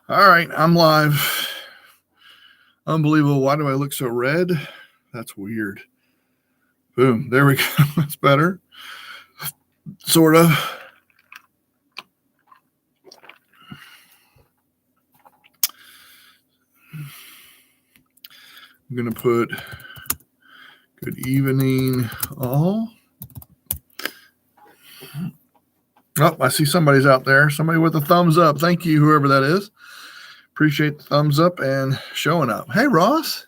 All right, I'm live. Unbelievable. Why do I look so red? That's weird. Boom. There we go. That's better. Sort of. I'm going to put good evening all. Oh, I see somebody's out there. Somebody with a thumbs up. Thank you, whoever that is. Appreciate the thumbs up and showing up. Hey, Ross.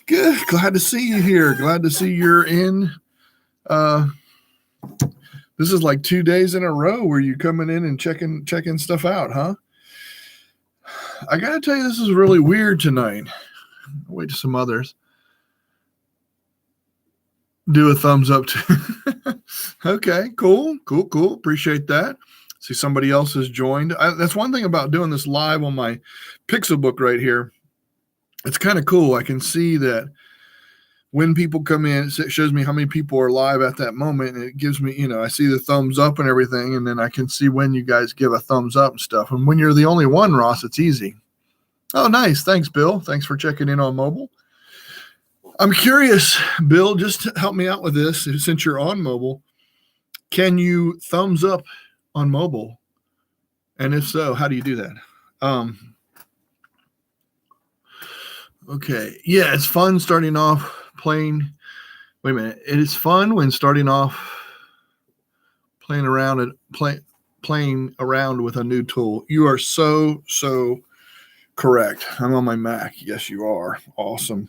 Good. Glad to see you here. Glad to see you're in. This is like 2 days in a row where you coming in and checking stuff out, huh? I gotta tell you, this is really weird tonight. I'll wait to some others. Do a thumbs up too. Okay, cool. Appreciate that. See, somebody else has joined. That's one thing about doing this live on my Pixelbook right here. It's kind of cool. I can see that when people come in, it shows me how many people are live at that moment. And it gives me, I see the thumbs up and everything. And then I can see when you guys give a thumbs up and stuff. And when you're the only one, Ross, it's easy. Oh, nice. Thanks, Bill. Thanks for checking in on mobile. I'm curious, Bill, just to help me out with this. Since you're on mobile, can you thumbs up on mobile? And if so, how do you do that? Okay. Yeah, it's fun starting off playing. Wait a minute. It is fun when starting off playing around with a new tool. You are so correct. I'm on my Mac. Yes, you are. Awesome.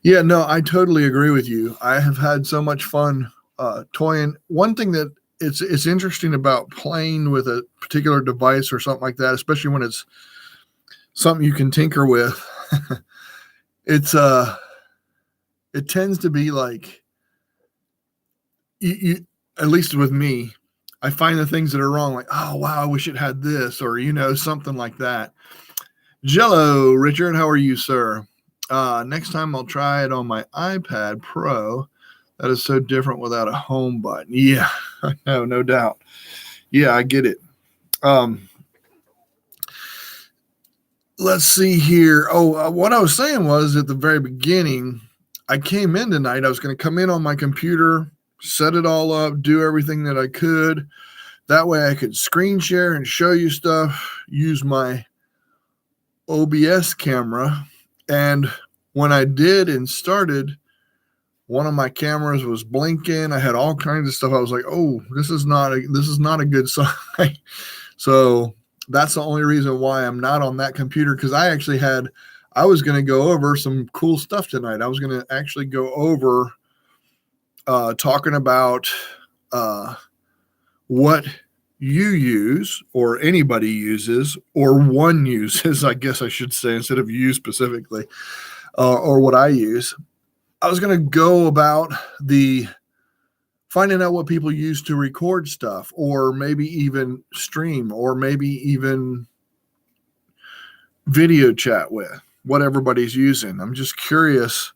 Yeah, no, I totally agree with you. I have had so much fun toying. One thing that it's interesting about playing with a particular device or something like that, especially when it's something you can tinker with. It tends to be like you at least with me, I find the things that are wrong, like, oh wow, I wish it had this, or something like that. Jello, Richard, how are you, sir? Next time I'll try it on my iPad Pro. That is so different without a home button. Yeah, no doubt. Yeah, I get it. Let's see here. Oh, what I was saying was at the very beginning, I came in tonight. I was going to come in on my computer, set it all up, do everything that I could. That way I could screen share and show you stuff, use my OBS camera. And when I did and started, one of my cameras was blinking. I had all kinds of stuff. I was like, oh, this is not a good sign. So that's the only reason why I'm not on that computer, because I was going to go over some cool stuff tonight. I was going to actually go over talking about what you use, or anybody uses, or one uses, I guess I should say, instead of you specifically, or what I use. I was going to go about finding out what people use to record stuff, or maybe even stream, or maybe even video chat with, what everybody's using. I'm just curious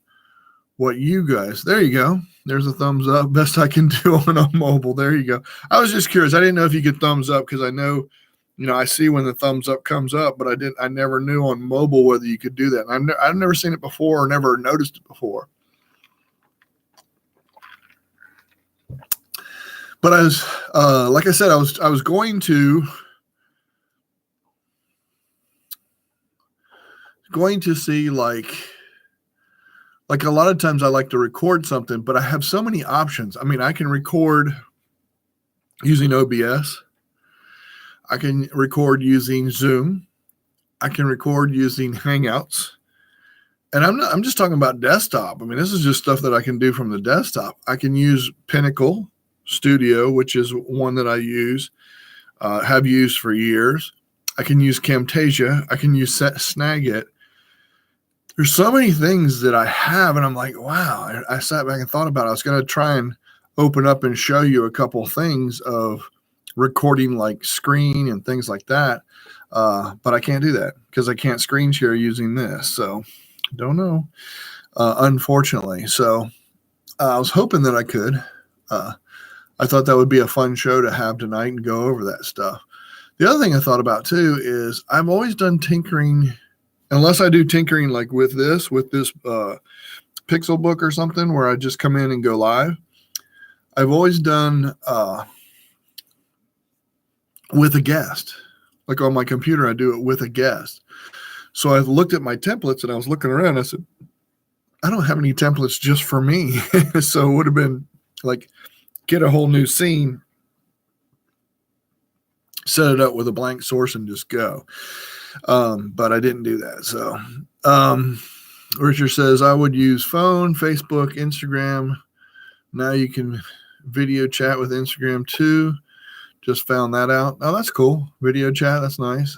what you guys, there you go. There's a thumbs up. Best I can do on a mobile. There you go. I was just curious. I didn't know if you could thumbs up, because I know, I see when the thumbs up comes up, but I never knew on mobile whether you could do that. And I've never seen it before, or never noticed it before. But I was, like I said, I was going to see, like a lot of times I like to record something, but I have so many options. I mean, I can record using OBS. I can record using Zoom. I can record using Hangouts. And I'm just talking about desktop. I mean, this is just stuff that I can do from the desktop. I can use Pinnacle Studio, which is one that I use, have used for years. I can use Camtasia. I can use Snagit. There's so many things that I have, and I'm like, wow. I sat back and thought about it. I was going to try and open up and show you a couple of things of recording, like screen and things like that. But I can't do that because I can't screen share using this. So don't know, unfortunately. So I was hoping that I could. I thought that would be a fun show to have tonight and go over that stuff. The other thing I thought about too is I've always done tinkering, unless I do tinkering like with this Pixel Book or something where I just come in and go live. I've always done with a guest. Like on my computer, I do it with a guest. So I looked at my templates and I was looking around. I said, I don't have any templates just for me. So it would have been like, get a whole new scene, set it up with a blank source and just go. But I didn't do that. So Richard says, I would use phone, Facebook, Instagram. Now you can video chat with Instagram too. Just found that out. Oh, that's cool. Video chat. That's nice.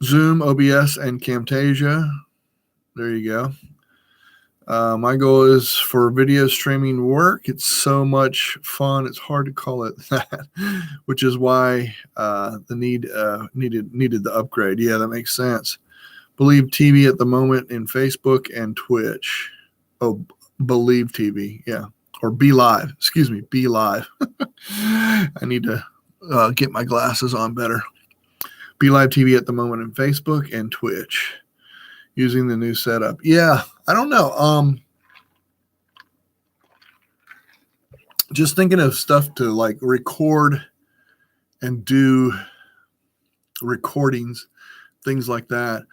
Zoom, OBS, and Camtasia. There you go. My goal is for video streaming work. It's so much fun. It's hard to call it that, which is why needed the upgrade. Yeah, that makes sense. Believe TV at the moment in Facebook and Twitch. Oh, Believe TV. Yeah. Or Be Live. Excuse me. Be Live. I need to get my glasses on better. Be Live TV at the moment in Facebook and Twitch using the new setup. Yeah. I don't know. Just thinking of stuff to like record and do recordings, things like that.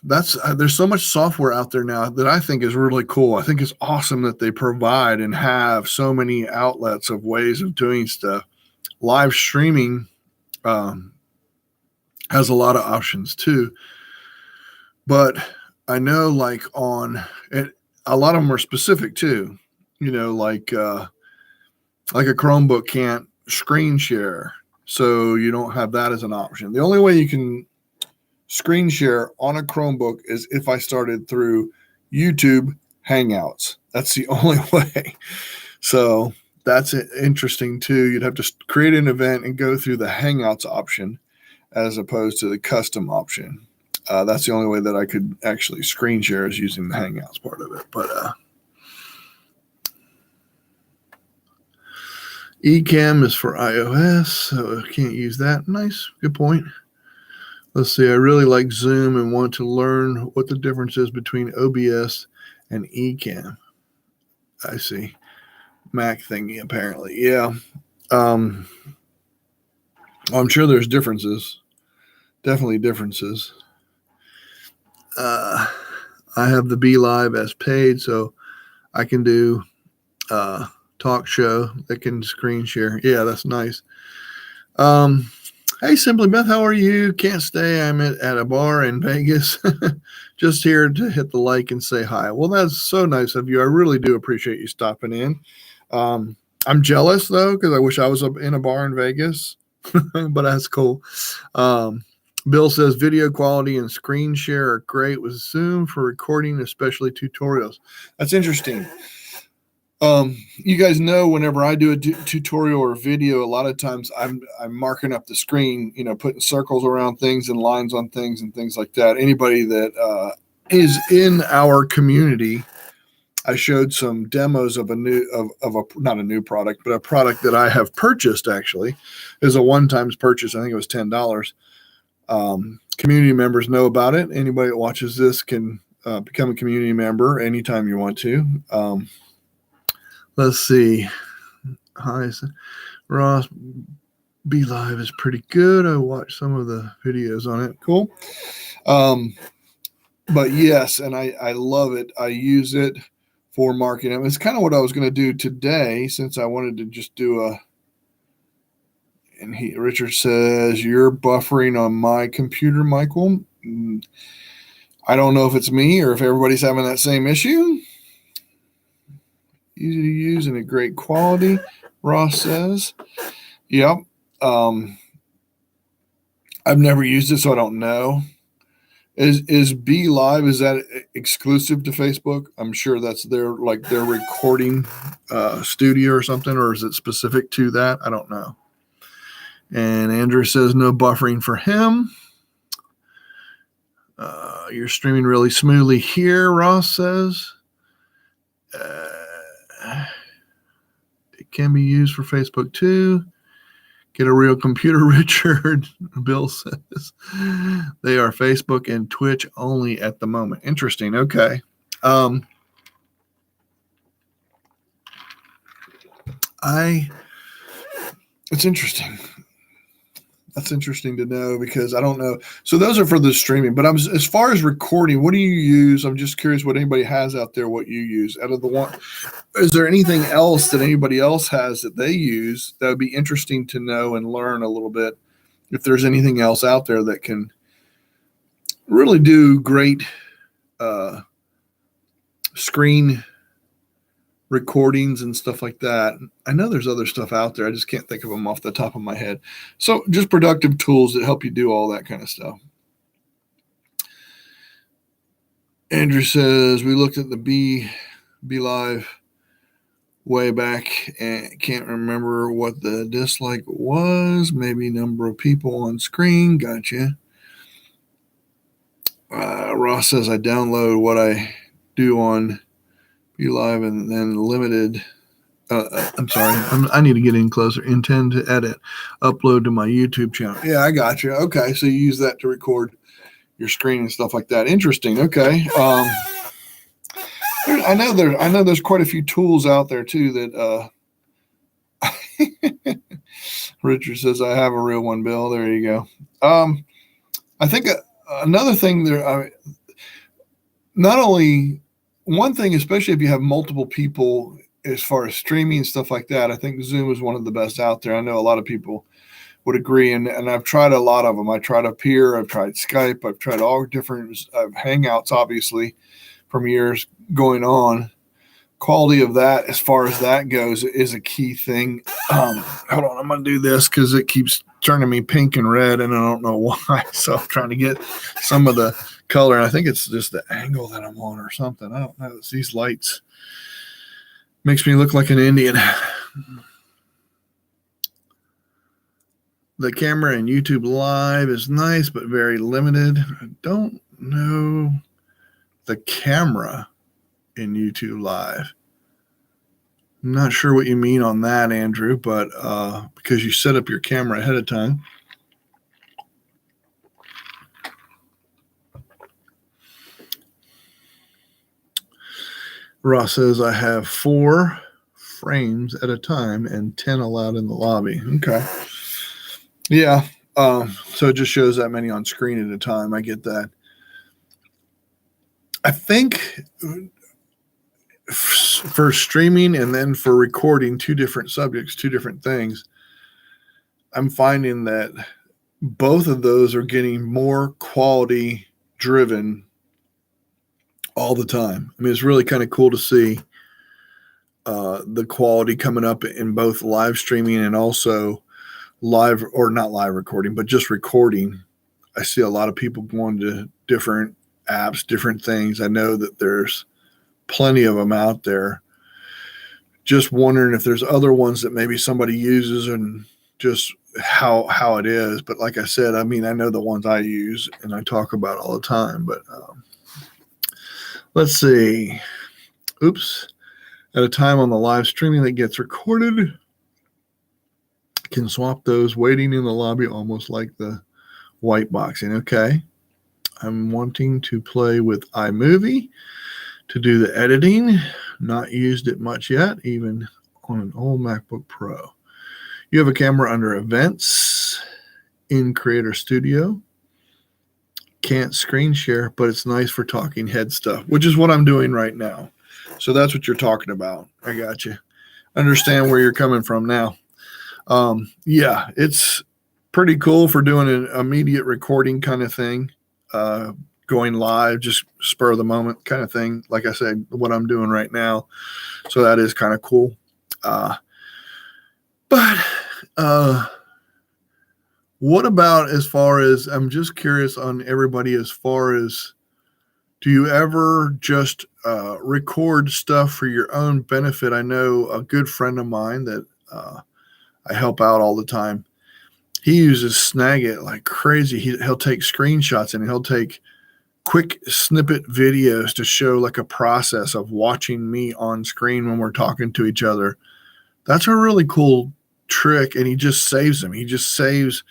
There's so much software out there now that I think is really cool. I think it's awesome that they provide and have so many outlets of ways of doing stuff. Live streaming has a lot of options too, but I know like on it, a lot of them are specific too. Like a Chromebook can't screen share, so you don't have that as an option. The only way you can screen share on a Chromebook is if I started through YouTube Hangouts. That's the only way. So that's interesting too. You'd have to create an event and go through the Hangouts option as opposed to the custom option. That's the only way that I could actually screen share is using the Hangouts part of it. But Ecamm is for iOS, so I can't use that. Nice. Good point. Let's see. I really like Zoom and want to learn what the difference is between OBS and Ecamm. I see. Mac thingy, apparently. Yeah. I'm sure there's differences. Definitely differences. I have the Be Live as paid, so I can do talk show that can screen share. Yeah, that's nice. Hey, Simply Beth, how are you? Can't stay. I'm at a bar in Vegas. Just here to hit the like and say hi. Well, that's so nice of you. I really do appreciate you stopping in. I'm jealous, though, because I wish I was in a bar in Vegas, but that's cool. Bill says video quality and screen share are great with Zoom for recording, especially tutorials. That's interesting. You guys know whenever I do a tutorial or video, a lot of times I'm marking up the screen, putting circles around things and lines on things and things like that. Anybody that is in our community, I showed some demos of not a new product, but a product that I have purchased actually is a one-time purchase. I think it was $10. Community members know about it. Anybody that watches this can become a community member anytime you want to. Let's see. Hi, Ross. Be Live is pretty good. I watched some of the videos on it. Cool. But yes, and I love it. I use it for marketing. It's kind of what I was going to do today since I wanted to just do and Richard says, you're buffering on my computer, Michael. I don't know if it's me or if everybody's having that same issue. Easy to use and a great quality, Ross says. Yep. I've never used it, so I don't know. Is Be Live, is that exclusive to Facebook? I'm sure that's their recording studio or something, or is it specific to that? I don't know. And Andrew says no buffering for him. You're streaming really smoothly here, Ross says. It can be used for Facebook too. Get a real computer, Richard. Bill says they are Facebook and Twitch only at the moment. Interesting. Okay. It's interesting. That's interesting to know because I don't know. So those are for the streaming, but as far as recording, what do you use? I'm just curious what anybody has out there, what you use out of the one. Is there anything else that anybody else has that they use that would be interesting to know and learn a little bit? If there's anything else out there that can really do great screen recordings and stuff like that. I know there's other stuff out there. I just can't think of them off the top of my head. So just productive tools that help you do all that kind of stuff. Andrew says, we looked at the Be Live way back and can't remember what the dislike was. Maybe number of people on screen. Gotcha. Ross says, I download what I do on Be Live and then limited. I'm sorry. I need to get in closer. Intend to edit, upload to my YouTube channel. Yeah, I got you. Okay, so you use that to record your screen and stuff like that. Interesting. Okay. I know there's quite a few tools out there too that. Richard says I have a real one, Bill. There you go. I think another thing there. Not only. One thing, especially if you have multiple people as far as streaming and stuff like that, I think Zoom is one of the best out there. I know a lot of people would agree, and I've tried a lot of them. I tried Appear, I've tried Skype, I've tried all different Hangouts, obviously, from years going on. Quality of that, as far as that goes, is a key thing. Hold on, I'm going to do this because it keeps turning me pink and red, and I don't know why. So I'm trying to get some of the color, and I think it's just the angle that I'm on or something. I don't know. It's these lights. Makes me look like an Indian. The camera in YouTube Live is nice, but very limited. I don't know the camera in YouTube Live. I'm not sure what you mean on that, Andrew, but because you set up your camera ahead of time. Ross says I have 4 frames at a time and 10 allowed in the lobby. Okay. Yeah. So it just shows that many on screen at a time. I get that. I think for streaming and then for recording, 2 different subjects, 2 different things, I'm finding that both of those are getting more quality driven all the time. I mean, it's really kind of cool to see the quality coming up in both live streaming and also live, or not live recording, but just recording. I see a lot of people going to different apps, different things. I know that there's plenty of them out there. Just wondering if there's other ones that maybe somebody uses and just how it is. But like I said, I mean, I know the ones I use and I talk about all the time, but let's see. Oops. At a time on the live streaming that gets recorded, can swap those waiting in the lobby almost like the white boxing. Okay. I'm wanting to play with iMovie to do the editing. Not used it much yet, even on an old MacBook Pro. You have a camera under Events in Creator Studio. Can't screen share, but it's nice for talking head stuff, which is what I'm doing right now. So that's what you're talking about. I got you. Understand where you're coming from now. Yeah, it's pretty cool for doing an immediate recording kind of thing, going live, just spur of the moment kind of thing. Like I said, what I'm doing right now. So that is kind of cool. But what about as far as, I'm just curious on everybody, as far as, do you ever just record stuff for your own benefit? I know a good friend of mine that I help out all the time. He uses Snagit like crazy. He'll take screenshots and he'll take quick snippet videos to show like a process of watching me on screen when we're talking to each other. That's a really cool trick, and he just saves them. He just saves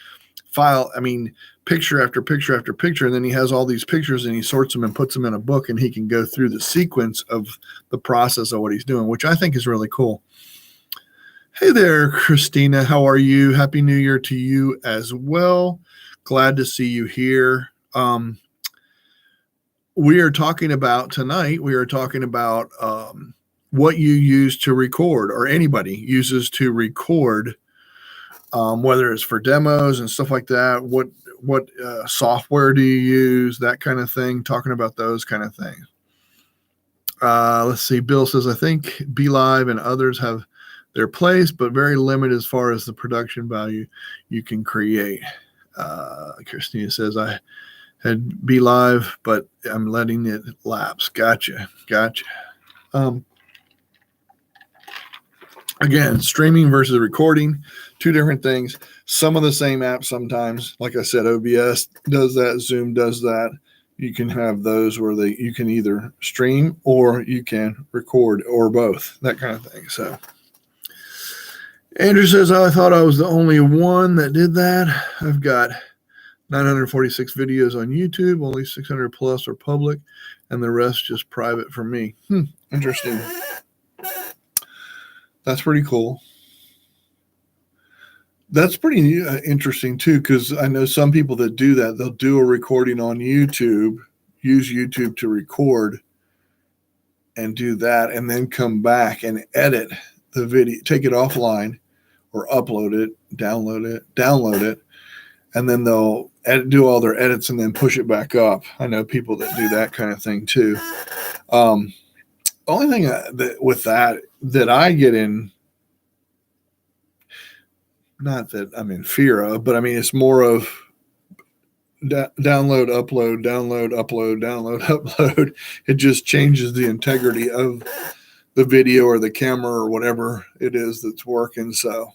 picture after picture after picture, and then he has all these pictures and he sorts them and puts them in a book, and he can go through the sequence of the process of what he's doing, which I think is really cool. Hey there, Christina. How are you? Happy New Year to you as well. Glad to see you here. We are talking about what you use to record, or anybody uses to record, whether it's for demos and stuff like that. What software do you use? That kind of thing. Talking about those kind of things. Let's see. Bill says, I think BeLive and others have their place, but very limited as far as the production value you can create. Christina says, I had BeLive, but I'm letting it lapse. Gotcha. Again, streaming versus recording, two different things. Some of the same apps sometimes. Like I said, OBS does that. Zoom does that. You can have those where you can either stream or you can record, or both, that kind of thing. So Andrew says, I thought I was the only one that did that. I've got 946 videos on YouTube. Only 600 plus are public, and the rest just private for me. Interesting. That's pretty cool. That's pretty interesting too, because I know some people that do that. They'll do a recording on YouTube, use YouTube to record and do that, and then come back and edit the video, take it offline or upload it, download it, and then they'll do all their edits and then push it back up. I know people that do that kind of thing too. Only thing with that I get in, not that I'm in fear of, but I mean, it's more of download, upload, download, upload, download, upload. It just changes the integrity of the video or the camera or whatever it is that's working. So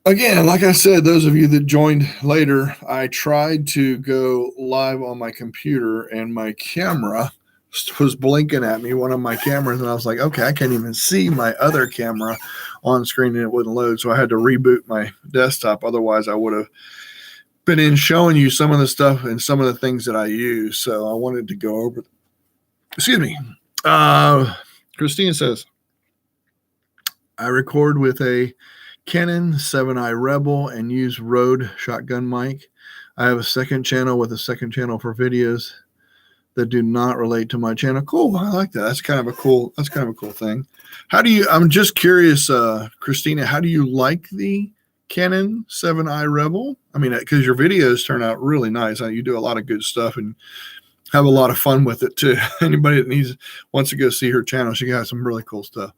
again, like I said, those of you that joined later, I tried to go live on my computer and my camera was blinking at me, one of my cameras, and I was like, okay, I can't even see my other camera on screen, and it wouldn't load. So I had to reboot my desktop. Otherwise, I would have been in showing you some of the stuff and some of the things that I use. So I wanted to go over. Excuse me. Christina says, I record with a Canon 7i Rebel and use Rode shotgun mic. I have a second channel with a second channel for videos that do not relate to my channel. Cool. I like that. That's kind of a cool thing. I'm just curious, Christina, how do you like the Canon 7i Rebel? I mean, because your videos turn out really nice. You do a lot of good stuff and have a lot of fun with it too. Anybody that wants to go see her channel, she got some really cool stuff.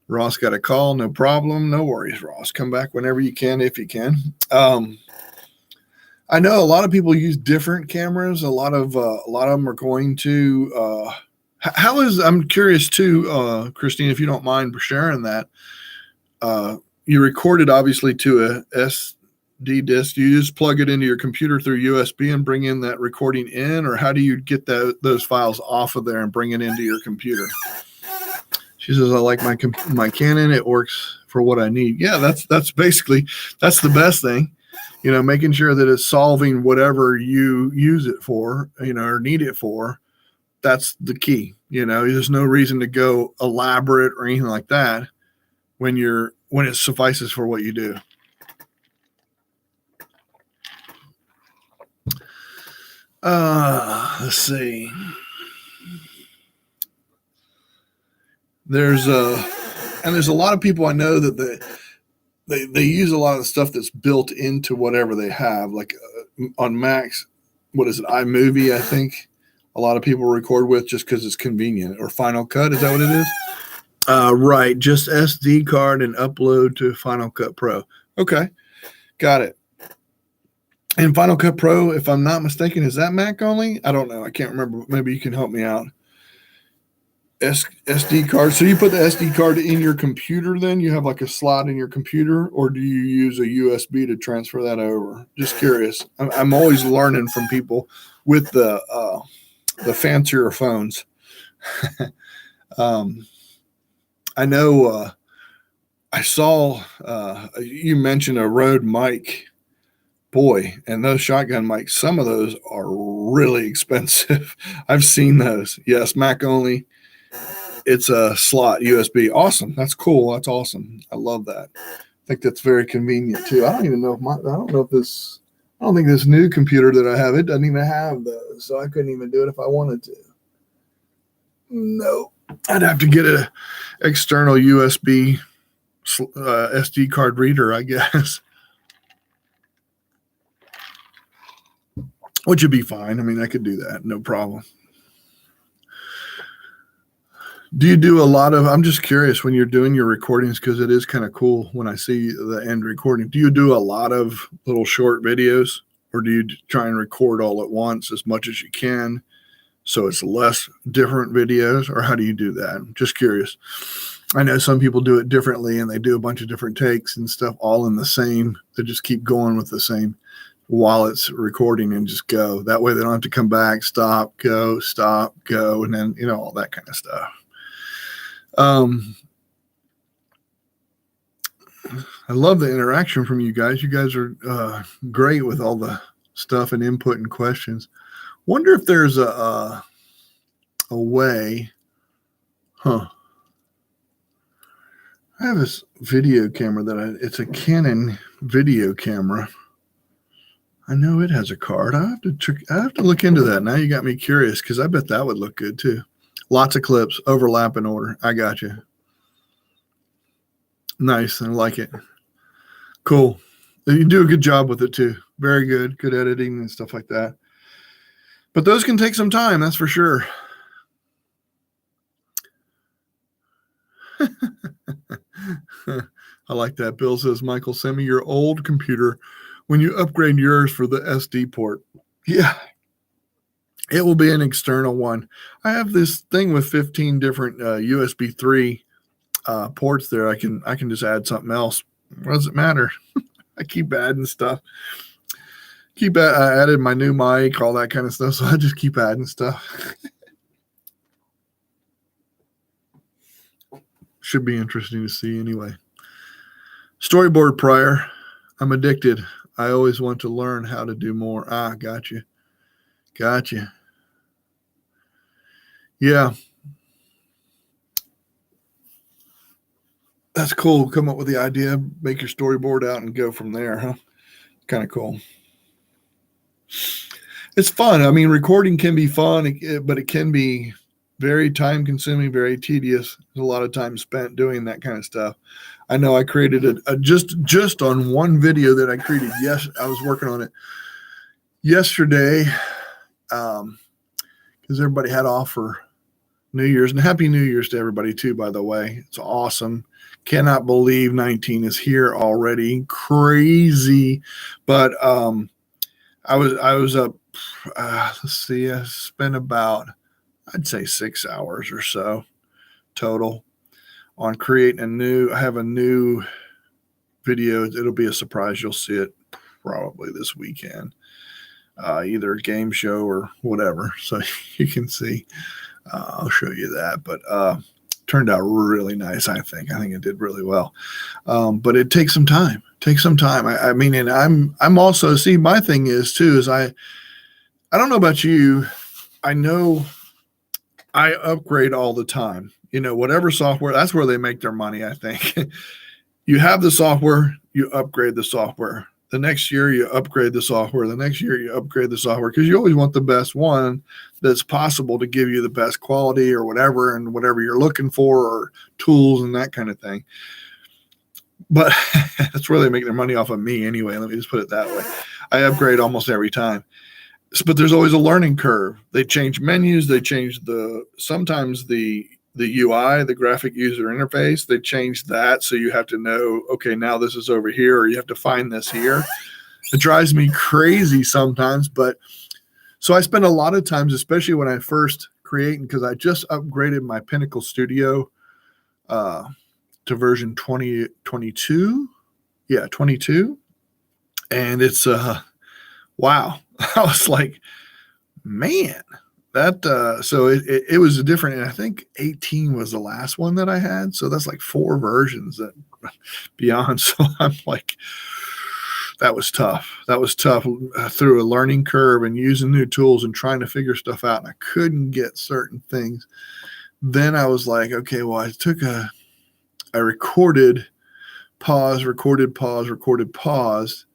Ross got a call. No problem. No worries, Ross. Come back whenever you can, if you can. I know a lot of people use different cameras. A lot of them are going to. I'm curious too, Christine, if you don't mind sharing that. You recorded obviously to a SD disk. You just plug it into your computer through USB and bring in that recording in, or how do you get those files off of there and bring it into your computer? She says, I like my Canon. It works for what I need. Yeah, that's basically the best thing. Making sure that it's solving whatever you use it for, or need it for. That's the key. There's no reason to go elaborate or anything like that when it suffices for what you do. Let's see. There's a lot of people I know that they use a lot of the stuff that's built into whatever they have, like on Macs. What is it? iMovie, I think a lot of people record with just because it's convenient, or Final Cut. Is that what it is? Right. Just SD card and upload to Final Cut Pro. Okay. Got it. And Final Cut Pro, if I'm not mistaken, is that Mac only? I don't know. I can't remember. Maybe you can help me out. SD card. So you put the SD card in your computer, then you have like a slot in your computer, or do you use a USB to transfer that over? Just curious. I'm always learning from people with the fancier phones. I know I saw you mentioned a Rode mic. Boy, and those shotgun mics, some of those are really expensive. I've seen those. Yes, Mac only. It's a slot USB. Awesome. That's cool. That's awesome. I love that. I think that's very convenient too. I don't even know if I don't think this new computer that I have, it doesn't even have those. So I couldn't even do it if I wanted to. No, I'd have to get an external USB SD card reader, I guess, which would be fine. I mean, I could do that. No problem. Do you do a lot of, I'm just curious when you're doing your recordings, because it is kind of cool when I see the end recording. Do you do a lot of little short videos, or do you try and record all at once as much as you can so it's less different videos, or how do you do that? I'm just curious. I know some people do it differently and they do a bunch of different takes and stuff all in the same. They just keep going with the same while it's recording and just go. That way they don't have to come back, stop, go, and then, all that kind of stuff. I love the interaction from you guys. You guys are great with all the stuff and input and questions. Wonder if there's a way. I have this video camera it's a Canon video camera. I know it has a card. I have to look into that. Now you got me curious, because I bet that would look good too. Lots of clips, overlap in order. I got you. Nice. I like it. Cool. You do a good job with it too. Very good. Good editing and stuff like that. But those can take some time, that's for sure. I like that. Bill says, Michael, send me your old computer when you upgrade yours for the SD port. Yeah. It will be an external one. I have this thing with 15 different USB 3 ports there. I can just add something else. What does it matter? I keep adding stuff. I added my new mic, all that kind of stuff. So I just keep adding stuff. Should be interesting to see anyway. Storyboard prior. I'm addicted. I always want to learn how to do more. Gotcha. Yeah. That's cool. Come up with the idea, make your storyboard out and go from there, huh? Kind of cool. It's fun. I mean, recording can be fun, but it can be very time consuming, very tedious. There's a lot of time spent doing that kind of stuff. I know I created just on one video that I created. Yes, I was working on it yesterday because everybody had off for New Year's, and Happy New Year's to everybody too, by the way. It's awesome. Cannot believe 19 is here already. Crazy. But I was up, let's see, I spent about, I'd say 6 hours or so total on creating I have a new video. It'll be a surprise. You'll see it probably this weekend, either a game show or whatever. So you can see, I'll show you that, but turned out really nice. I think it did really well. But it takes some time. I mean, and I'm also, see, my thing is too, is I don't know about you. I know I upgrade all the time, whatever software, that's where they make their money. I think you have the software, you upgrade the software. The next year you upgrade the software. The next year you upgrade the software, because you always want the best one that's possible to give you the best quality or whatever, and whatever you're looking for, or tools and that kind of thing. But that's where they make their money off of me anyway. Let me just put it that way. I upgrade almost every time. But there's always a learning curve. They change menus. They change sometimes the UI, the graphic user interface. They change that. So you have to know, okay, now this is over here, or you have to find this here. It drives me crazy sometimes. But so I spend a lot of times, especially when I first create, because I just upgraded my Pinnacle Studio to version 2022. Yeah, 22. And it's, wow. I was like, man, that, so it was different. And I think 18 was the last one that I had. So that's like 4 versions that beyond. So I'm like, that was tough. That was tough through a learning curve and using new tools and trying to figure stuff out. And I couldn't get certain things. Then I was like, okay, well, I recorded, pause, recorded, pause, recorded, pause.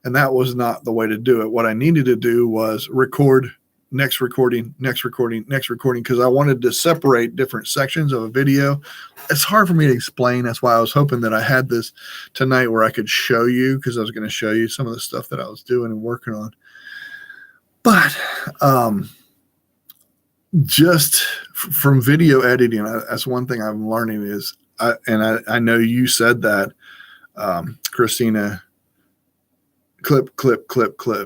And that was not the way to do it. What I needed to do was record, next recording, next recording, next recording, because I wanted to separate different sections of a video. It's hard for me to explain. That's why I was hoping that I had this tonight where I could show you, because I was going to show you some of the stuff that I was doing and working on. But just from video editing, that's one thing I'm learning is, I know you said that, Christina, clip.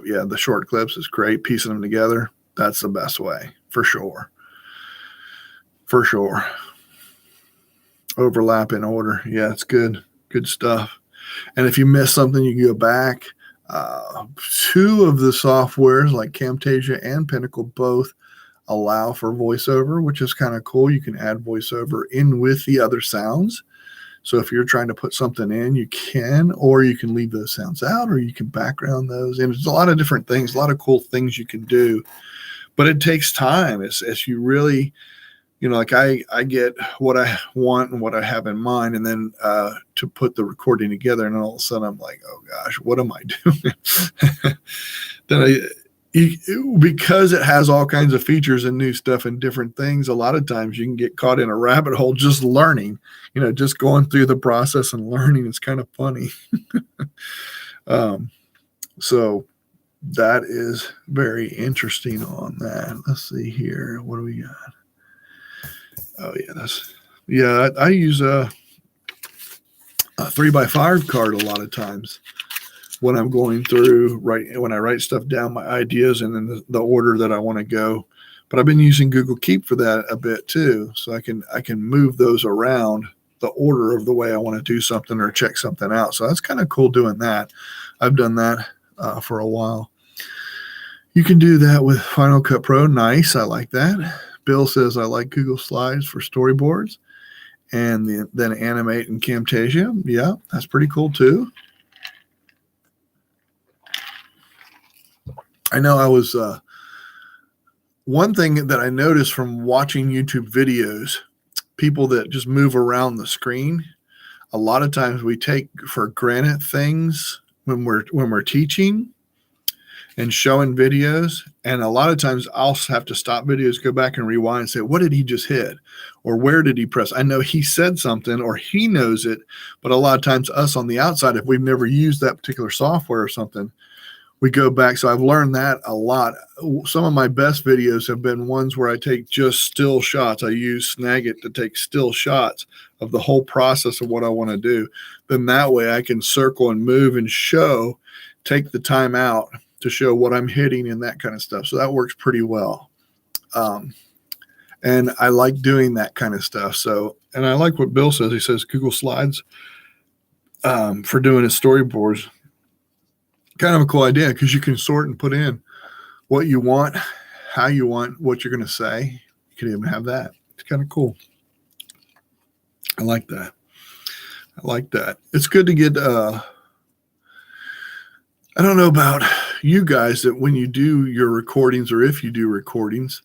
Yeah, the short clips is great. Piecing them together, that's the best way, for sure. For sure. Overlap in order. Yeah, it's good. Good stuff. And if you miss something, you can go back. Two of the softwares, like Camtasia and Pinnacle, both allow for voiceover, which is kind of cool. You can add voiceover in with the other sounds. So if you're trying to put something in, you can, or you can leave those sounds out, or you can background those. And there's a lot of different things, a lot of cool things you can do, but it takes time. As you really, like I get what I want and what I have in mind, and then to put the recording together, and then all of a sudden I'm like, oh gosh, what am I doing? Then because it has all kinds of features and new stuff and different things, a lot of times you can get caught in a rabbit hole just learning, just going through the process and learning. It's kind of funny. So that is very interesting on that. Let's see here. What do we got? Oh yeah, I use a 3x5 card a lot of times when I'm going through, when I write stuff down, my ideas, and then the order that I want to go. But I've been using Google Keep for that a bit too. So I can move those around the order of the way I want to do something or check something out. So that's kind of cool doing that. I've done that for a while. You can do that with Final Cut Pro. Nice. I like that. Bill says, I like Google Slides for storyboards, and then Animate in Camtasia. Yeah, that's pretty cool too. I know I was, one thing that I noticed from watching YouTube videos, people that just move around the screen, a lot of times we take for granted things when we're teaching and showing videos. And a lot of times I'll have to stop videos, go back and rewind and say, what did he just hit? Or where did he press? I know he said something or he knows it, but a lot of times us on the outside, if we've never used that particular software or something, we go back. So I've learned that a lot. Some of my best videos have been ones where I take just still shots. I use Snagit to take still shots of the whole process of what I want to do. Then that way I can circle and move and show, take the time out to show what I'm hitting and that kind of stuff. So that works pretty well. And I like doing that kind of stuff. So, and I like what Bill says. He says Google Slides for doing his storyboards. Kind of a cool idea, because you can sort and put in what you want, how you want, what you're going to say. You can even have that. It's kind of cool. I like that. I like that. It's good to get, I don't know about you guys, that when you do your recordings, or if you do recordings,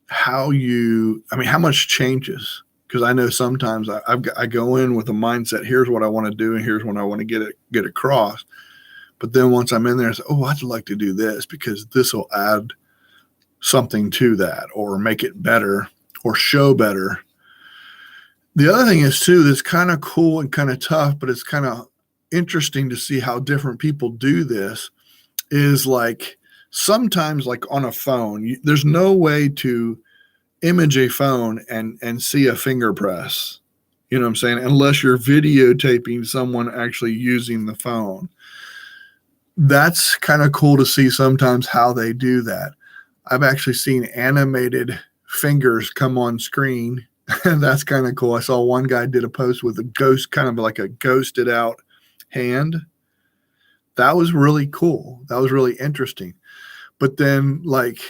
how much changes. Because I know sometimes I go in with a mindset, here's what I want to do and here's what I want to get across. But then once I'm in there, I say, oh, I'd like to do this because this will add something to that, or make it better, or show better. The other thing is too, that's kind of cool and kind of tough, but it's kind of interesting to see how different people do this, is like sometimes, like on a phone, there's no way to image a phone and see a finger press. You know what I'm saying? Unless you're videotaping someone actually using the phone. That's kind of cool to see sometimes how they do that. I've actually seen animated fingers come on screen, and that's kind of cool. I saw one guy did a post with a ghost, kind of like a ghosted out hand. That was really cool. That was really interesting. But then like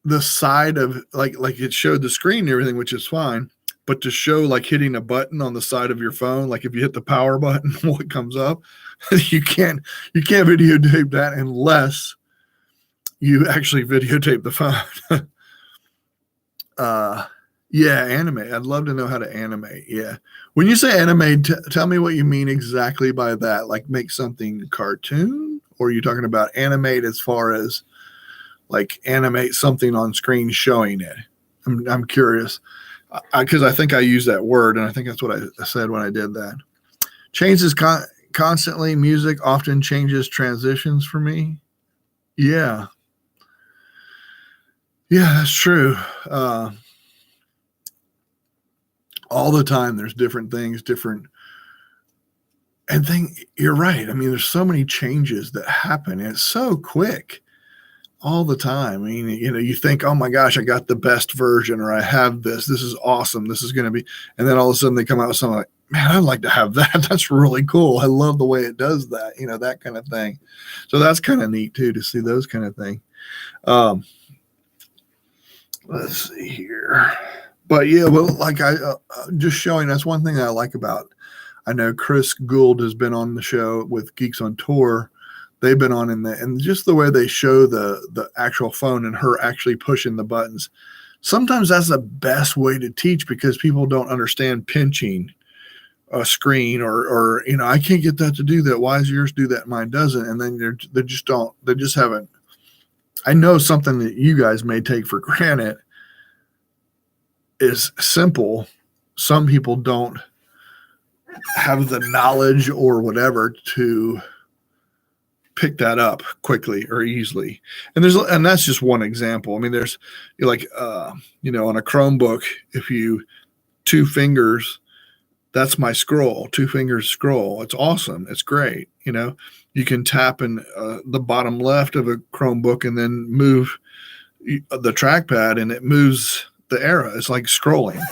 the side of like it showed the screen and everything, which is fine. but to show like hitting a button on the side of your phone, like if you hit the power button, what comes up, you can't videotape that unless you actually videotape the phone. Yeah, animate. I'd love to know how to animate. Yeah. When you say animate, tell me what you mean exactly by that. Like make something cartoon, or are you talking about animate as far as like animate something on screen showing it? I'm curious because I think I used that word, and I think that's what I said when I did that. Changes constantly. Music often changes transitions for me. Yeah. Yeah, that's true. All the time there's different things, you're right. I mean, there's so many changes that happen. And it's so quick all the time. I mean, you think, oh my gosh, I got the best version, or I have this. This is awesome. This is going to be, and then all of a sudden they come out with something like, man, I'd like to have that. That's really cool. I love the way it does that, that kind of thing. So that's kind of neat too, to see those kind of things. Let's see here. But yeah, well, like just showing, that's one thing that I like about, I know Chris Gould has been on the show with Geeks on Tour. They've been on and just the way they show the actual phone and her actually pushing the buttons. Sometimes that's the best way to teach because people don't understand pinching a screen or I can't get that to do that. Why does yours do that? Mine doesn't. And then they just haven't. I know something that you guys may take for granted is simple. Some people don't have the knowledge or whatever to pick that up quickly or easily. And that's just one example. I mean, there's like, on a Chromebook, if you 2 fingers, that's my scroll, 2 fingers scroll. It's awesome. It's great. You can tap in the bottom left of a Chromebook and then move the trackpad and it moves the arrow. It's like scrolling.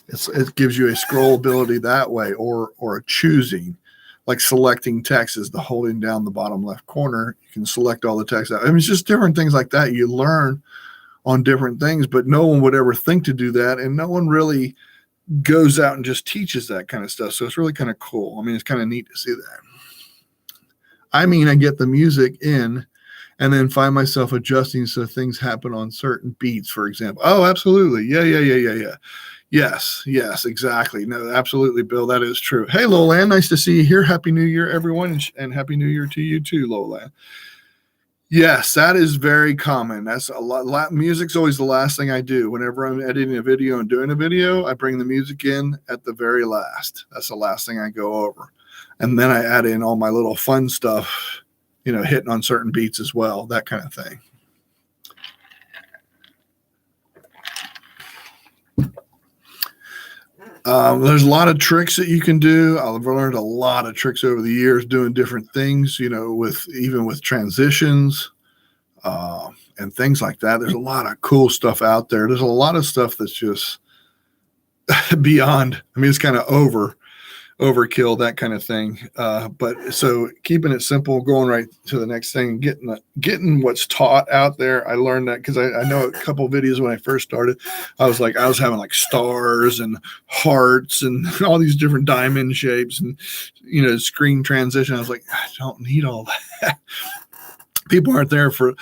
It gives you a scroll ability that way, or a choosing, like selecting text is the holding down the bottom left corner. You can select all the text out. I mean, it's just different things like that. You learn on different things, but no one would ever think to do that. And no one really goes out and just teaches that kind of stuff. So it's really kind of cool. I mean, it's kind of neat to see that. I mean, I get the music in and then find myself adjusting so things happen on certain beats, for example. Oh, absolutely. Yeah. Yes, exactly. No, absolutely, Bill. That is true. Hey, Lolan, nice to see you here. Happy New Year, everyone, and Happy New Year to you too, Lolan. Yes, that is very common. That's a lot. Music's always the last thing I do. Whenever I'm editing a video and doing a video, I bring the music in at the very last. That's the last thing I go over. And then I add in all my little fun stuff, hitting on certain beats as well, that kind of thing. There's a lot of tricks that you can do. I've learned a lot of tricks over the years doing different things, with transitions and things like that. There's a lot of cool stuff out there. There's a lot of stuff that's just beyond. I mean, it's kind of overkill, that kind of thing. But so keeping it simple, going right to the next thing, getting what's taught out there. I learned that because I know a couple of videos when I first started, I was having like stars and hearts and all these different diamond shapes and, screen transition. I was like, I don't need all that. People aren't there for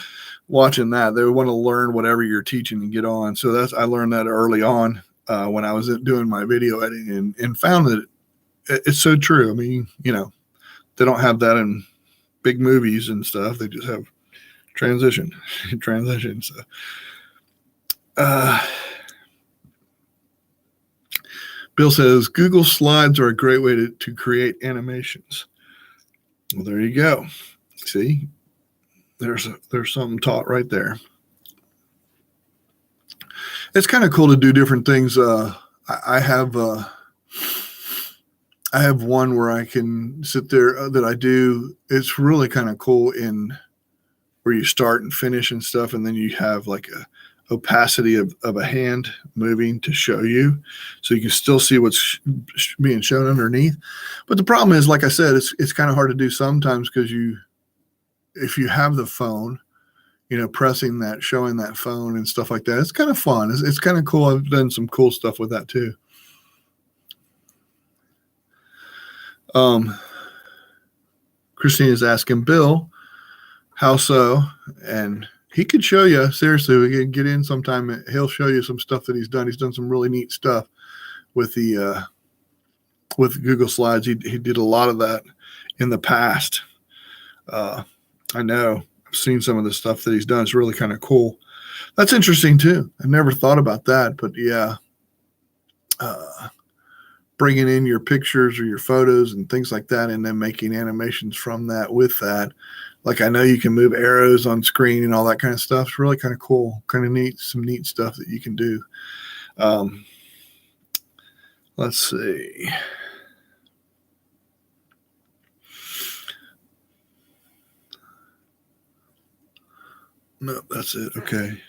watching that. They want to learn whatever you're teaching and get on. So I learned that early on when I was doing my video editing and found that it's so true. I mean, they don't have that in big movies and stuff. They just have transition. So, Bill says Google Slides are a great way to create animations. Well, there you go. See, there's something taught right there. It's kind of cool to do different things. I have one where I can sit there that I do. It's really kind of cool in where you start and finish and stuff. And then you have like a opacity of a hand moving to show you. So you can still see what's being shown underneath. But the problem is, like I said, it's kind of hard to do sometimes because if you have the phone, pressing that, showing that phone and stuff like that, it's kind of fun. It's kind of cool. I've done some cool stuff with that too. Um, Christine is asking Bill, how so? And he could show you, seriously, we can get in sometime. He'll show you some stuff that he's done. He's done some really neat stuff with the with Google Slides. He did a lot of that in the past. I know I've seen some of the stuff that he's done. It's really kind of cool. That's interesting too. I've never thought about that, but yeah, bringing in your pictures or your photos and things like that, and then making animations from that with that. Like I know you can move arrows on screen and all that kind of stuff. It's really kind of cool, kind of neat, some neat stuff that you can do. Let's see. No, that's it. Okay.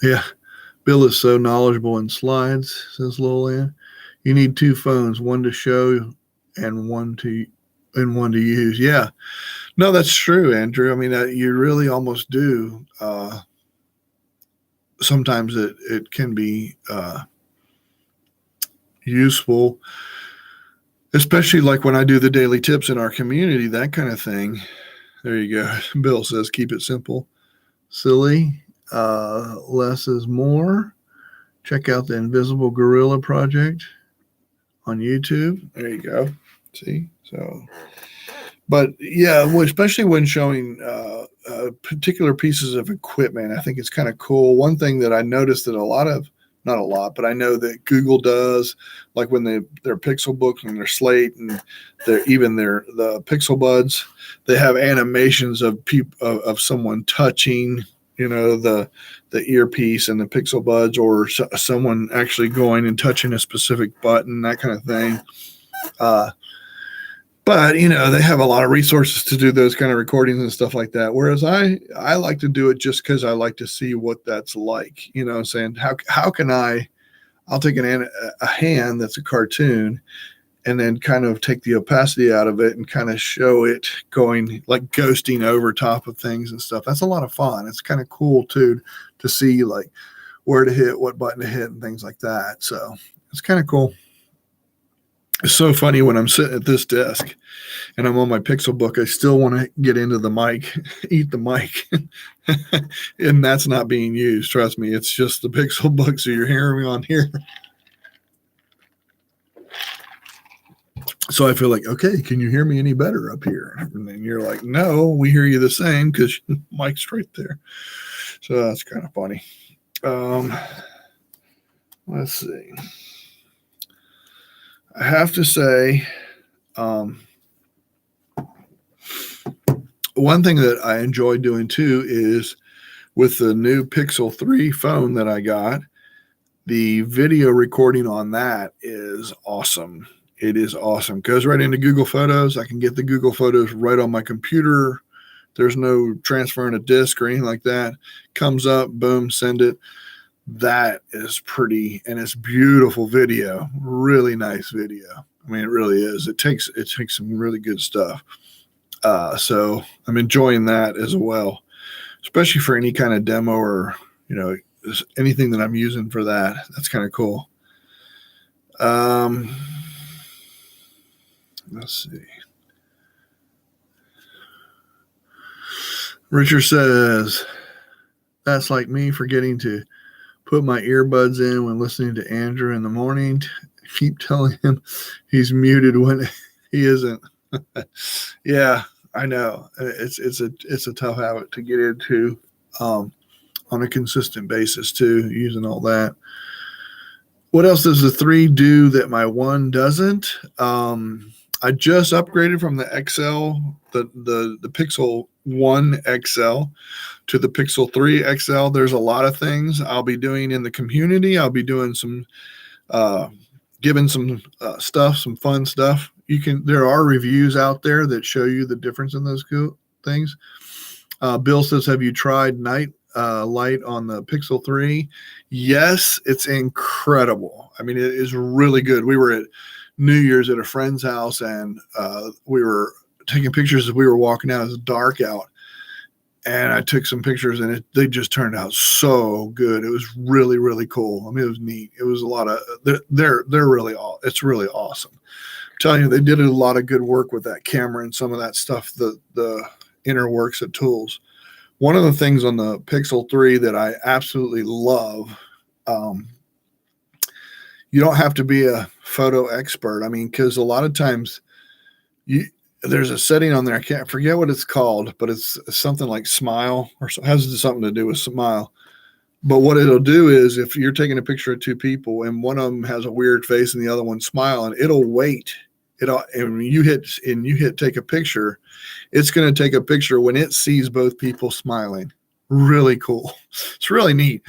Yeah. Bill is so knowledgeable in slides, says Lillian. You need two phones, one to show and one to use. Yeah. No, that's true, Andrew. I mean, you really almost do. Sometimes it can be useful, especially like when I do the daily tips in our community, that kind of thing. There you go. Bill says, keep it simple. Silly. Less is more. Check out the Invisible Gorilla Project on YouTube. There you go. See? So, but yeah, especially when showing particular pieces of equipment, I think it's kind of cool. One thing that I noticed that not a lot, but I know that Google does, like when their Pixel Book and their Slate and the Pixel Buds, they have animations of of someone touching, the earpiece and the Pixel Buds, or someone actually going and touching a specific button, that kind of thing. But they have a lot of resources to do those kind of recordings and stuff like that. Whereas I like to do it just because I like to see what that's like. Saying how can I'll take a hand that's a cartoon, and then kind of take the opacity out of it and kind of show it going like ghosting over top of things and stuff. That's a lot of fun. It's kind of cool too to see like where to hit, what button to hit, and things like that. So it's kind of cool. It's so funny when I'm sitting at this desk and I'm on my Pixel Book, I still want to get into the mic, eat the mic, and that's not being used. Trust me, it's just the Pixel Book. So you're hearing me on here. So I feel like, okay, can you hear me any better up here? And then you're like, no, we hear you the same because the mic's right there. So that's kind of funny. Let's see. I have to say, one thing that I enjoy doing too is with the new Pixel 3 phone that I got, the video recording on that is awesome. It is awesome. Goes right into Google Photos. I can get the Google Photos right on my computer. There's no transferring a disk or anything like that. Comes up, boom, send it. That is pretty, and it's beautiful video. Really nice video. I mean, it really is. It takes some really good stuff. So I'm enjoying that as well, especially for any kind of demo or anything that I'm using for that. That's kind of cool. Let's see. Richard says, that's like me forgetting to put my earbuds in when listening to Andrew in the morning. Keep telling him he's muted when he isn't. Yeah, I know. It's a tough habit to get into on a consistent basis too, using all that. What else does the 3 do that my 1 doesn't? I just upgraded from the XL, the Pixel 1 XL to the Pixel 3 XL. There's a lot of things I'll be doing in the community. I'll be doing some, giving some stuff, some fun stuff. There are reviews out there that show you the difference in those things. Bill says, have you tried night light on the Pixel 3? Yes, it's incredible. I mean, it is really good. We were at New Year's at a friend's house, and we were taking pictures as we were walking out. It was dark out, and I took some pictures, and they just turned out so good. It was really, really cool. I mean, it was neat. It was a lot of they're really all. It's really awesome. I'm telling you, they did a lot of good work with that camera and some of that stuff. The inner works of tools. One of the things on the Pixel 3 that I absolutely love. You don't have to be a photo expert. I mean, because a lot of times there's a setting on there. I can't forget what it's called, but it's something like Smile, or has something to do with Smile. But what it'll do is, if you're taking a picture of two people and one of them has a weird face and the other one's smiling, it'll wait. And when you hit take a picture, it's going to take a picture when it sees both people smiling. Really cool. It's really neat.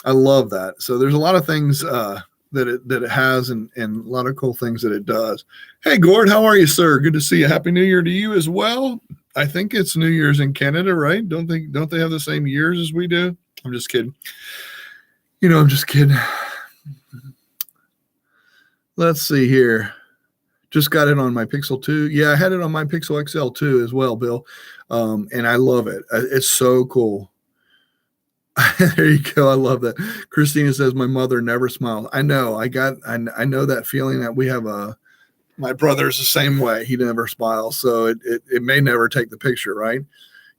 I love that. So there's a lot of things that it has, and a lot of cool things that it does. Hey, Gord, how are you, sir? Good to see you. Happy New Year to you as well. I think it's New Year's in Canada, right? Don't they have the same years as we do? I'm just kidding. I'm just kidding. Let's see here. Just got it on my Pixel 2. Yeah, I had it on my Pixel XL 2 as well, Bill. And I love it. It's so cool. There you go. I love that. Christina says my mother never smiles. I know. I know that feeling that we have my brother's the same way. He never smiles. So it may never take the picture, right?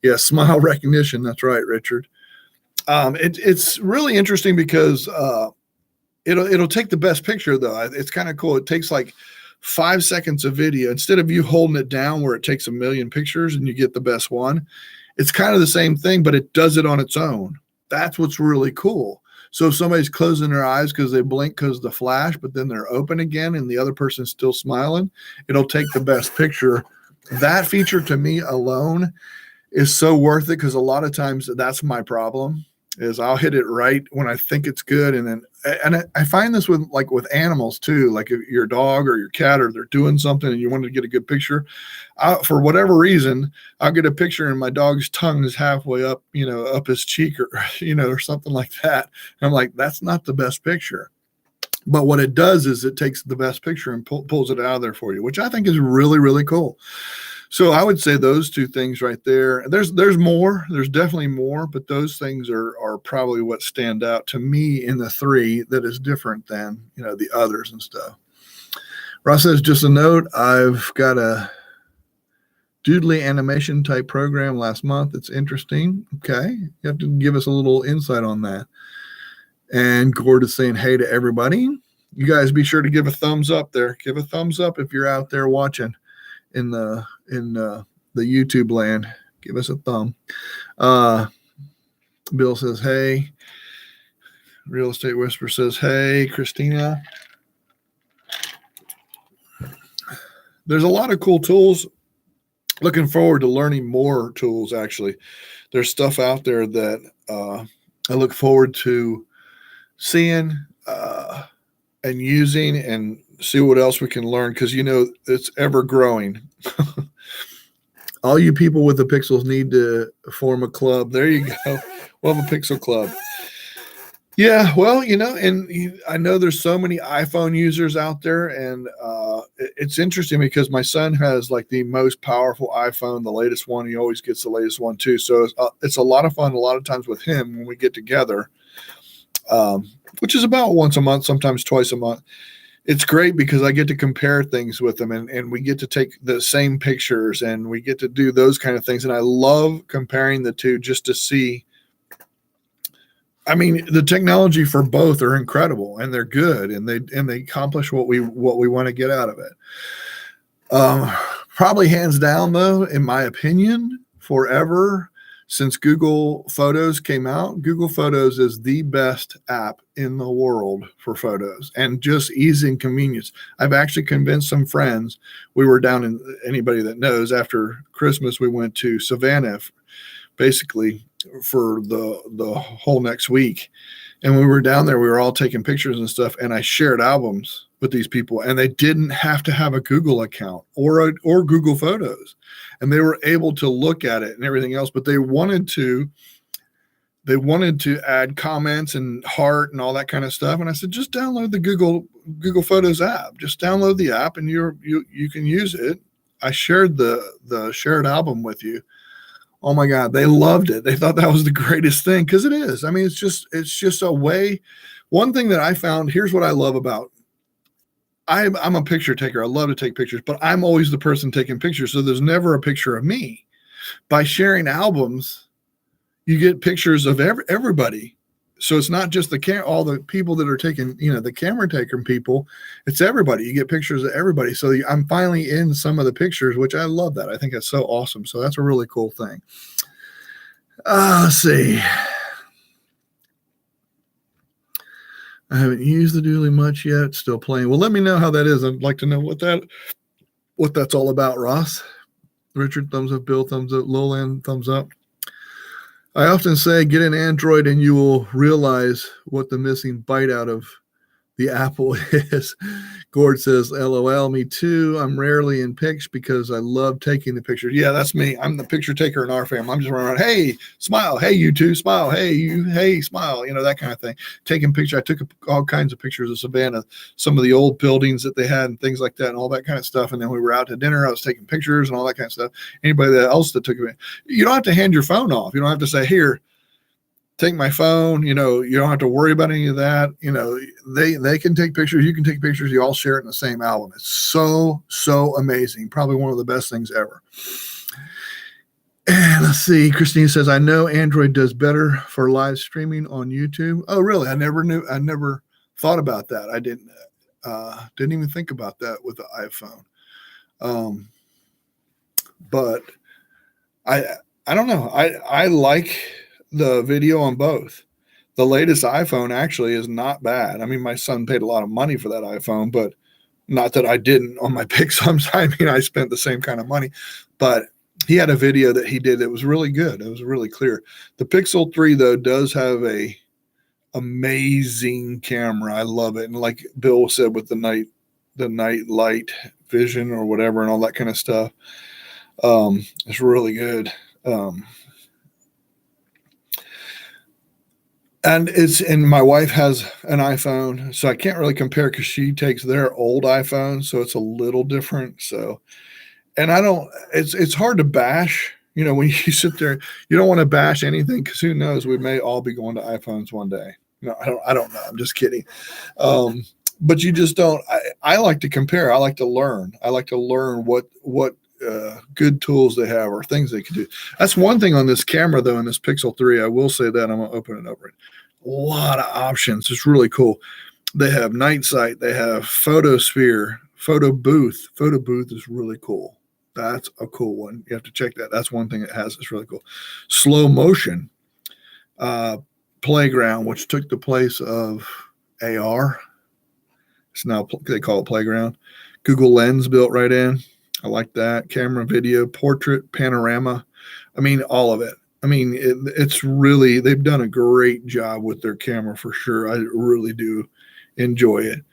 Yeah, smile recognition. That's right, Richard. It's really interesting because it'll take the best picture though. It's kind of cool. It takes like 5 seconds of video instead of you holding it down where it takes a million pictures and you get the best one. It's kind of the same thing, but it does it on its own. That's what's really cool. So if somebody's closing their eyes because they blink because of the flash, but then they're open again and the other person's still smiling, it'll take the best picture. That feature to me alone is so worth it, because a lot of times that's my problem, is I'll hit it right when I think it's good. And I find this with animals too, like if your dog or your cat, or they're doing something and you want to get a good picture, for whatever reason, I'll get a picture and my dog's tongue is halfway up, up his cheek, or, or something like that. And I'm like, that's not the best picture. But what it does is it takes the best picture and pulls it out of there for you, which I think is really, really cool. So I would say those two things right there. There's more. There's definitely more, but those things are probably what stand out to me in the 3 that is different than the others and stuff. Ross says, just a note, I've got a Doodly animation type program last month. It's interesting. Okay, you have to give us a little insight on that. And Gord is saying hey to everybody. You guys be sure to give a thumbs up there. Give a thumbs up if you're out there watching in the YouTube land. Give us a thumb. Bill says hey. Real Estate Whisper says hey. Christina. There's a lot of cool tools. Looking forward to learning more tools. Actually, there's stuff out there that I look forward to seeing and using, and see what else we can learn, because it's ever growing. All you people with the Pixels need to form a club. There you go. We'll have a Pixel club. Yeah, well, and I know there's so many iPhone users out there, and it's interesting because my son has like the most powerful iPhone, the latest one. He always gets the latest one too. So it's a lot of fun a lot of times with him when we get together, which is about once a month, sometimes twice a month. It's great because I get to compare things with them, and we get to take the same pictures, and we get to do those kind of things. And I love comparing the two just to see. I mean, the technology for both are incredible, and they're good, and they accomplish what we want to get out of it. Probably hands down, though, in my opinion, forever since Google Photos came out, Google Photos is the best app in the world for photos, and just ease and convenience. I've actually convinced some friends. We were down in, anybody that knows, after Christmas, we went to Savannah, basically for the whole next week. And when we were down there, we were all taking pictures and stuff. And I shared albums with these people, and they didn't have to have a Google account or Google Photos. And they were able to look at it and everything else, but they wanted to add comments and heart and all that kind of stuff. And I said, just download the Google Photos app. Just download the app and you can use it. I shared the shared album with you. Oh my God, they loved it. They thought that was the greatest thing because it is. I mean, it's just a way. One thing that I found, here's what I love about. I'm a picture taker. I love to take pictures, but I'm always the person taking pictures. So there's never a picture of me. By sharing albums, you get pictures of everybody. So it's not just all the people that are taking, the camera taker people. It's everybody. You get pictures of everybody. So I'm finally in some of the pictures, which I love that. I think that's so awesome. So that's a really cool thing. Let's see. I haven't used the Dually much yet. Still playing. Well, let me know how that is. I'd like to know what that's all about, Ross. Richard, thumbs up. Bill, thumbs up. Lowland, thumbs up. I often say get an Android and you will realize what the missing bite out of the Apple is. Gord says, LOL, me too. I'm rarely in pics because I love taking the pictures. Yeah, that's me. I'm the picture taker in our family. I'm just running around, hey, smile. Hey, you two, smile. Hey, you, hey, smile. That kind of thing. Taking pictures. I took all kinds of pictures of Savannah, some of the old buildings that they had and things like that and all that kind of stuff. And then we were out to dinner. I was taking pictures and all that kind of stuff. Anybody else that took it, you don't have to hand your phone off. You don't have to say, here, take my phone, you don't have to worry about any of that. They can take pictures. You can take pictures. You all share it in the same album. It's so amazing. Probably one of the best things ever. And let's see. Christine says, I know Android does better for live streaming on YouTube. Oh, really? I never thought about that. I didn't even think about that with the iPhone. But I don't know. I like the video on both. The latest iPhone actually is not bad. I mean, my son paid a lot of money for that iPhone, but not that I didn't on my Pixums. I mean, I spent the same kind of money, but he had a video that he did that was really good. It was really clear. The Pixel 3 though does have a amazing camera. I love it. And like Bill said with the night light vision or whatever and all that kind of stuff, it's really good. And my wife has an iPhone, so I can't really compare because she takes their old iPhone, so it's a little different. So, and it's hard to bash, when you sit there, you don't want to bash anything because who knows, we may all be going to iPhones one day. No, I don't know. I'm just kidding. But you just don't, I like to compare. I like to learn. I like to learn what good tools they have or things they can do. That's one thing on this camera though, in this Pixel 3, I will say that. I'm going to open it up. A lot of options. It's really cool. They have night sight. They have photosphere, photo booth. Photo booth is really cool. That's a cool one. You have to check that. That's one thing it has. It's really cool. Slow motion, playground, which took the place of AR. It's now, they call it playground. Google Lens built right in. I like that. Camera, video, portrait, panorama. I mean, all of it. I mean, it's really, they've done a great job with their camera for sure. I really do enjoy it.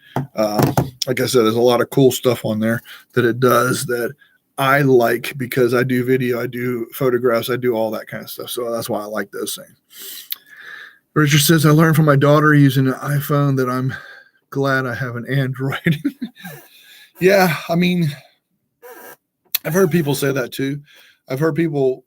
Like I said, there's a lot of cool stuff on there that it does that I like because I do video, I do photographs, I do all that kind of stuff. So that's why I like those things. Richard says, I learned from my daughter using an iPhone that I'm glad I have an Android. Yeah, I mean, I've heard people say that too. I've heard people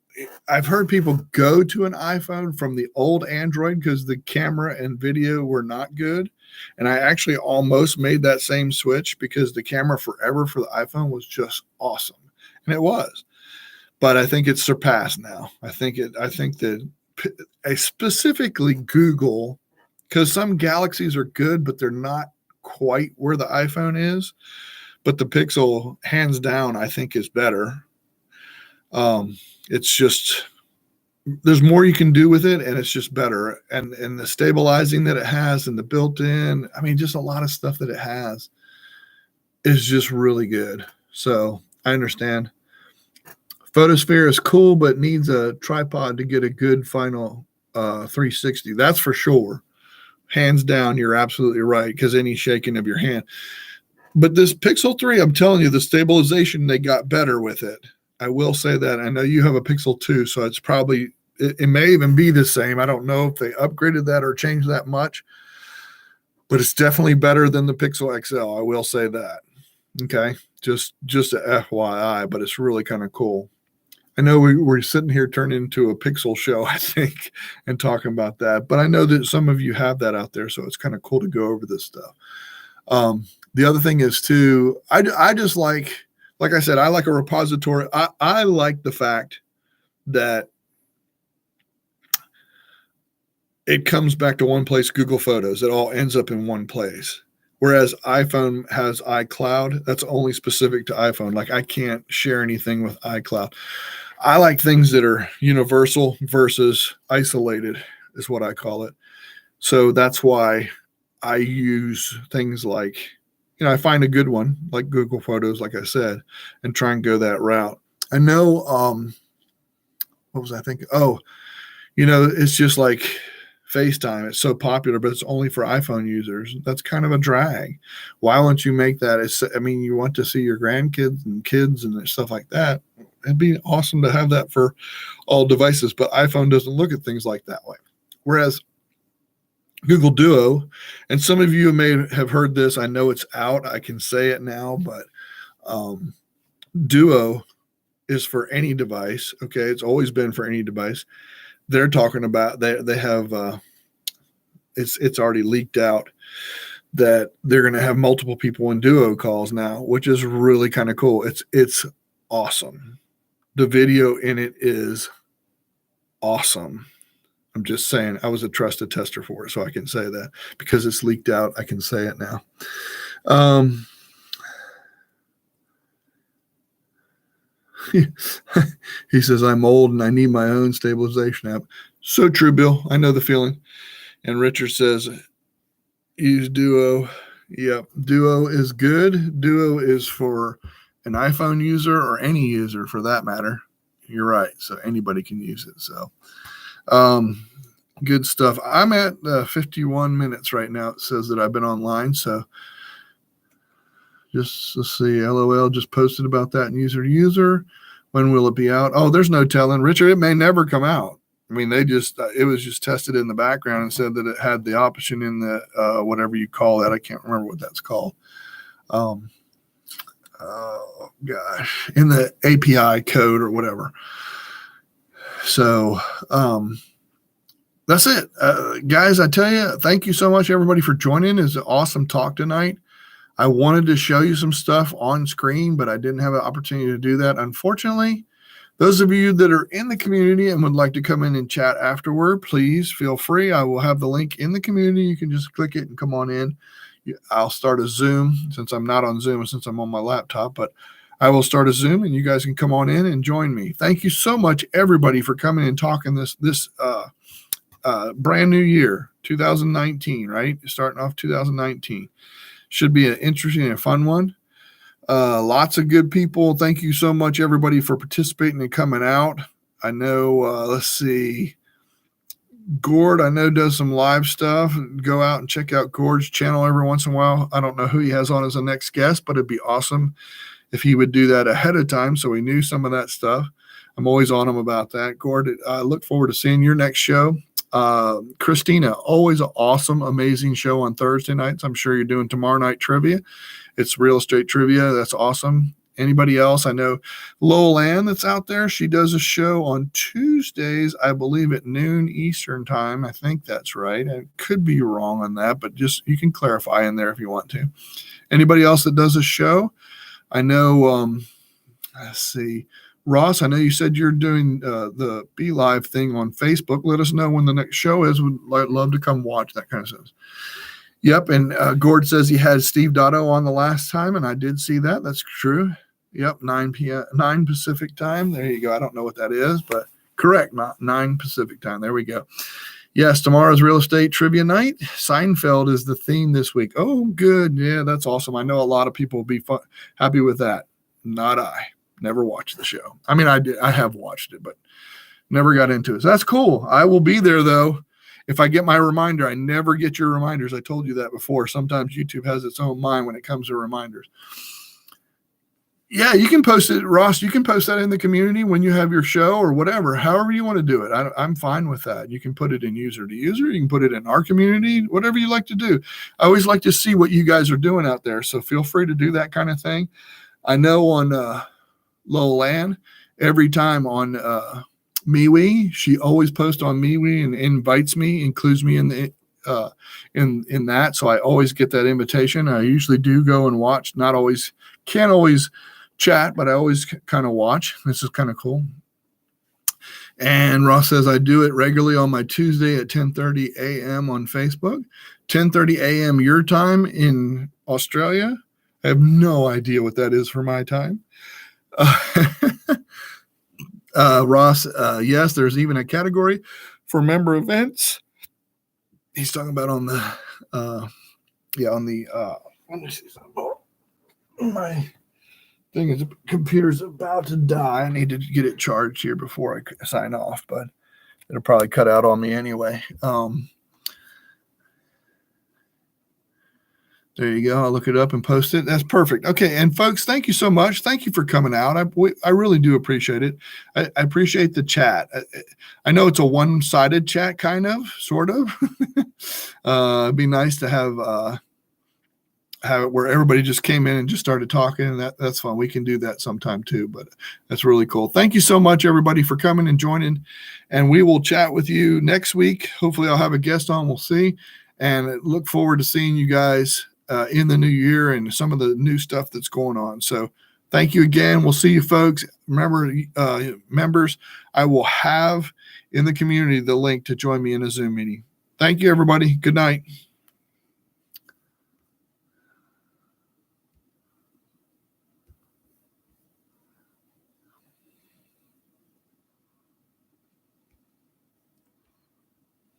go to an iPhone from the old Android because the camera and video were not good. And I actually almost made that same switch because the camera forever for the iPhone was just awesome. And it was. But I think it's surpassed now. I think that specifically Google, because some Galaxies are good, but they're not quite where the iPhone is. But the Pixel, hands down, I think is better. It's just, there's more you can do with it, and it's just better. And the stabilizing that it has and the built-in, I mean, just a lot of stuff that it has is just really good. So I understand. Photosphere is cool, but needs a tripod to get a good final 360. That's for sure. Hands down, you're absolutely right, because any shaking of your hand. But this Pixel 3, I'm telling you, the stabilization, they got better with it. I will say that. I know you have a Pixel 2, so it's probably, it may even be the same. I don't know if they upgraded that or changed that much, but it's definitely better than the Pixel XL. I will say that. Okay. Just a FYI, but it's really kind of cool. I know we're sitting here turning into a pixel show, I think, and talking about that. But I know that some of you have that out there, so it's kind of cool to go over this stuff. The other thing is too, I just like I said, I like a repository. I like the fact that it comes back to one place, Google Photos. It all ends up in one place. Whereas iPhone has iCloud, that's only specific to iPhone. Like I can't share anything with iCloud. I like things that are universal versus isolated, is what I call it. So that's why I use things like, I find a good one like Google Photos, like I said, and try and go that route. I know, what was I thinking? Oh, it's just like FaceTime. It's so popular, but it's only for iPhone users. That's kind of a drag. Why won't you make that? You want to see your grandkids and kids and stuff like that. It'd be awesome to have that for all devices, but iPhone doesn't look at things like that way. Whereas Google Duo, and some of you may have heard this. I know it's out. I can say it now, but Duo is for any device. Okay. It's always been for any device. They're talking about they have it's already leaked out that they're going to have multiple people in Duo calls now, which is really kind of cool. It's awesome. The video in it is awesome. I'm just saying, I was a trusted tester for it, so I can say that because it's leaked out. I can say it now. He says, I'm old and I need my own stabilization app. So true, Bill. I know the feeling. And Richard says, use Duo. Yep. Duo is good. Duo is for an iPhone user or any user for that matter. You're right. So anybody can use it. So, good stuff. I'm at 51 minutes right now. It says that I've been online. So just let's see. LOL just posted about that in user to user. When will it be out? Oh, there's no telling. Richard, it may never come out. They just, it was just tested in the background and said that it had the option in the, whatever you call that. I can't remember what that's called. Oh gosh, in the API code or whatever. So, that's it. Guys, I tell you, thank you so much, everybody, for joining. It's an awesome talk tonight. I wanted to show you some stuff on screen, but I didn't have an opportunity to do that. Unfortunately, those of you that are in the community and would like to come in and chat afterward, please feel free. I will have the link in the community. You can just click it and come on in. I'll start a Zoom since I'm not on Zoom, since I'm on my laptop, but I will start a Zoom and you guys can come on in and join me. Thank you so much, everybody, for coming and talking this brand new year, 2019, right? Starting off 2019. Should be an interesting and fun one. Lots of good people. Thank you so much, everybody, for participating and coming out. I know, let's see, Gord, I know, does some live stuff. Go out and check out Gord's channel every once in a while. I don't know who he has on as the next guest, but it'd be awesome if he would do that ahead of time so we knew some of that stuff. I'm always on him about that. Gord, I look forward to seeing your next show. Christina, always an awesome, amazing show on Thursday nights. I'm sure you're doing tomorrow night trivia. It's real estate trivia. That's awesome. Anybody else? I know Lowell Ann that's out there. She does a show on Tuesdays, I believe at noon Eastern time. I think that's right. I could be wrong on that, but just you can clarify in there if you want to. Anybody else that does a show? I know, let's see. Ross, I know you said you're doing the Be Live thing on Facebook. Let us know when the next show is. Would love to come watch that kind of stuff. Yep, and Gord says he had Steve Dotto on the last time, and I did see that. That's true. Yep, 9 Pacific time. There you go. I don't know what that is, but correct, not 9 Pacific time. There we go. Yes, tomorrow's real estate trivia night. Seinfeld is the theme this week. Oh, good. Yeah, that's awesome. I know a lot of people will be happy with that. Not I. Never watched the show. I have watched it, but never got into it. So that's cool. I will be there though. If I get my reminder, I never get your reminders. I told you that before. Sometimes YouTube has its own mind when it comes to reminders. Yeah, you can post it, Ross. You can post that in the community when you have your show or whatever, however you want to do it. I'm fine with that. You can put it in user to user. You can put it in our community, whatever you like to do. I always like to see what you guys are doing out there. So feel free to do that kind of thing. I know on Lowell Ann every time on MeWe. She always posts on MeWe and invites me, includes me in the in that. So I always get that invitation. I usually do go and watch. Not always, can't always chat, but I always kind of watch. This is kind of cool. And Ross says, I do it regularly on my Tuesday at 10:30 a.m. on Facebook. 10:30 a.m. your time in Australia. I have no idea what that is for my time. Ross, yes, there's even a category for member events. He's talking about on the, let me see something. My thing is, computer's about to die. I need to get it charged here before I sign off, but it'll probably cut out on me anyway. There you go. I'll look it up and post it. That's perfect. Okay. And folks, thank you so much. Thank you for coming out. I really do appreciate it. I appreciate the chat. I know it's a one-sided chat, kind of, sort of. It'd be nice to have it where everybody just came in and just started talking, and that's fun. We can do that sometime too, but that's really cool. Thank you so much, everybody, for coming and joining, and we will chat with you next week. Hopefully I'll have a guest on. We'll see, and look forward to seeing you guys in the new year and some of the new stuff that's going on. So thank you again. We'll see you folks. Remember, members, I will have in the community the link to join me in a Zoom meeting. Thank you, everybody. Good night.